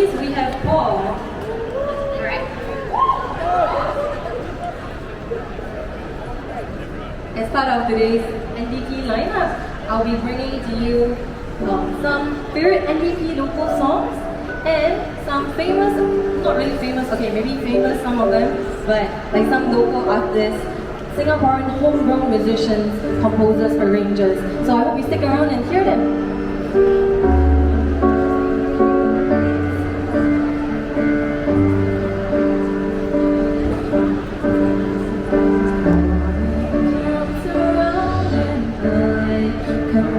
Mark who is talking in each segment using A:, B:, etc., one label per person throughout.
A: NDPs, we have Paul.
B: Alright.
A: As part of today's NDP lineup, I'll be bringing to you some favorite NDP local songs and some famous, not really famous, okay, maybe famous, some of them, but like some local artists, Singaporean homegrown musicians, composers, arrangers. So I hope you stick around and hear them.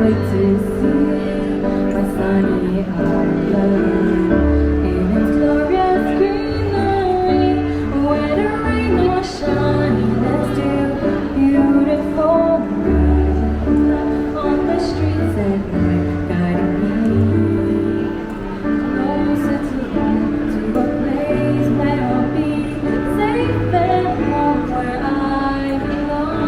A: Wait to see my sunny island in its glorious greenery, where the rain was shining and still beautiful on the streets at night, guiding me closer to a place where I'll be safe and warm, where I belong.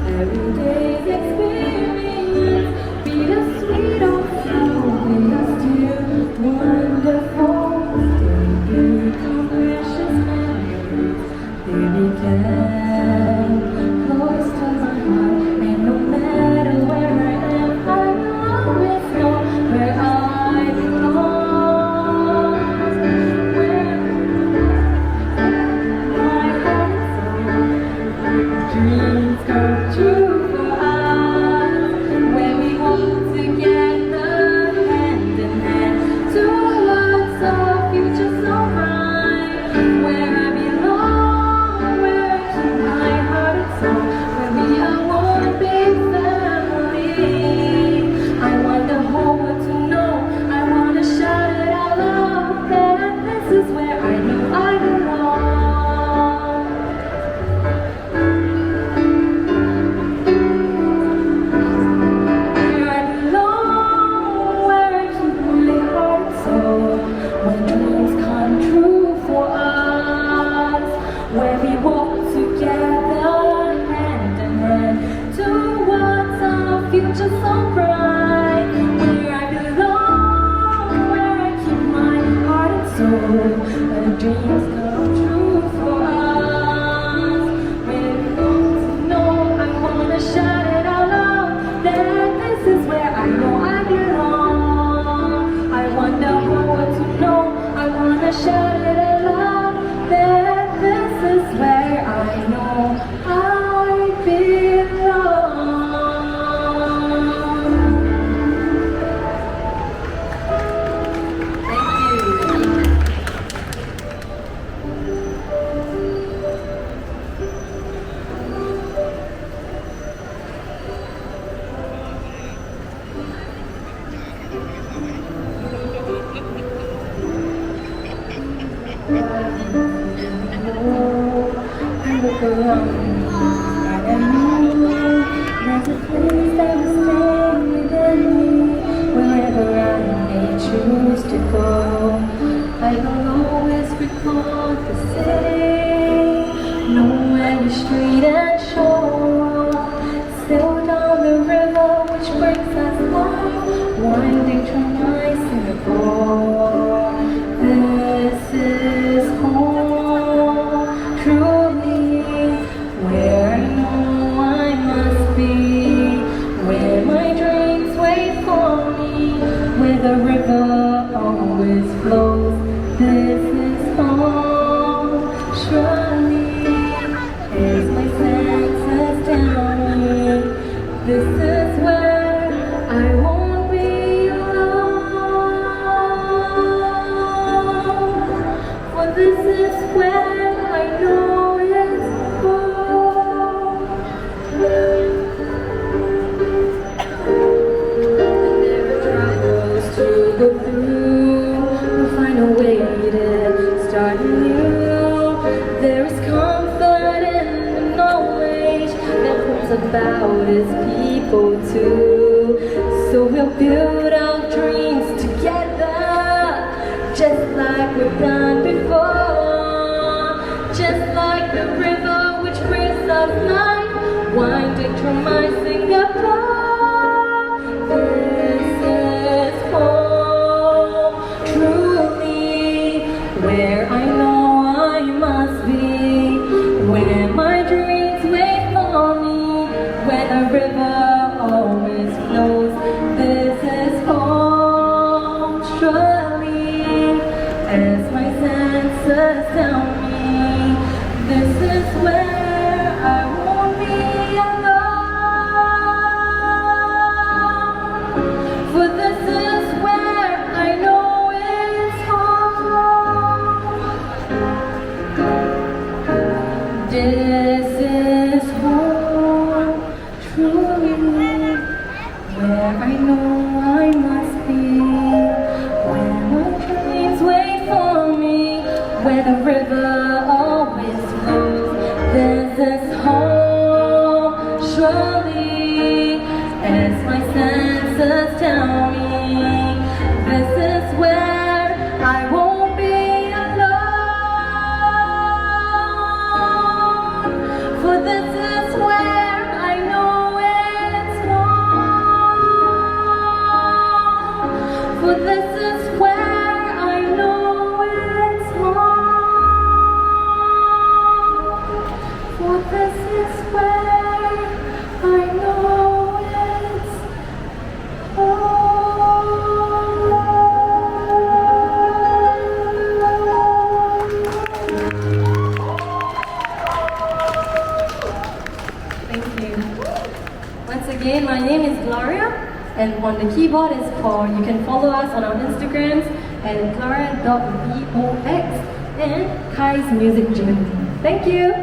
A: Every day's experience, be the sweet or sour, be the still wonderful. They become precious memories, they become close to my heart. And no matter where I am, I will always know where I belong. Where my heart and soul, dreams come true for us, when we walk together hand in hand towards a future so bright, where I belong, where I keep my heart and soul, where we are one big family. I want the whole world to know, I want to shout it out loud, that this is where I know I belong. Where we walk together hand in hand towards our future so bright, where I belong, where I keep my heart and soul, where dreams come true for us, where we want to know, I wanna shout it out loud, that this is where I know I belong. I want the whole world to know, I wanna shout it out loud, that this is where I know I belong. Thank you. I look around and I know there's a place that will stay within me, wherever I may choose to go. I will always recall the city, know every street and shore, sail down the river which brings us home, winding through my Singapore. This is home, truly, where I know I must be, where my dreams wait for me, where the river always flows. This is home, surely, as my senses tell me, this is where I won't be alone, for this is where I know it's home. Whatever troubles to go through, we'll find a way to start anew. There is comfort in the knowledge that comes about as people too. So we'll build our dreams together, just like we've done before, just like to my Singapore. This is home, truly, where I know I must be, where my dreams wait for me, where the river always flows. This is home, surely, as my senses tell me. This is where I won't be alone, for this is where I know it's home. This is home, truly, where I know I must be, where my dreams wait for me, where the river always flows. This is home, surely, as my senses tell me. This is where I won't be alone, for this is where I know it's home, for this is where I know it's home, for this is where I know it's Thank you. Once again, my name is Gloria, and on the keyboard is Paul. You can follow us on our Instagrams at gloria.vox and Kai's Music Journey. Thank you.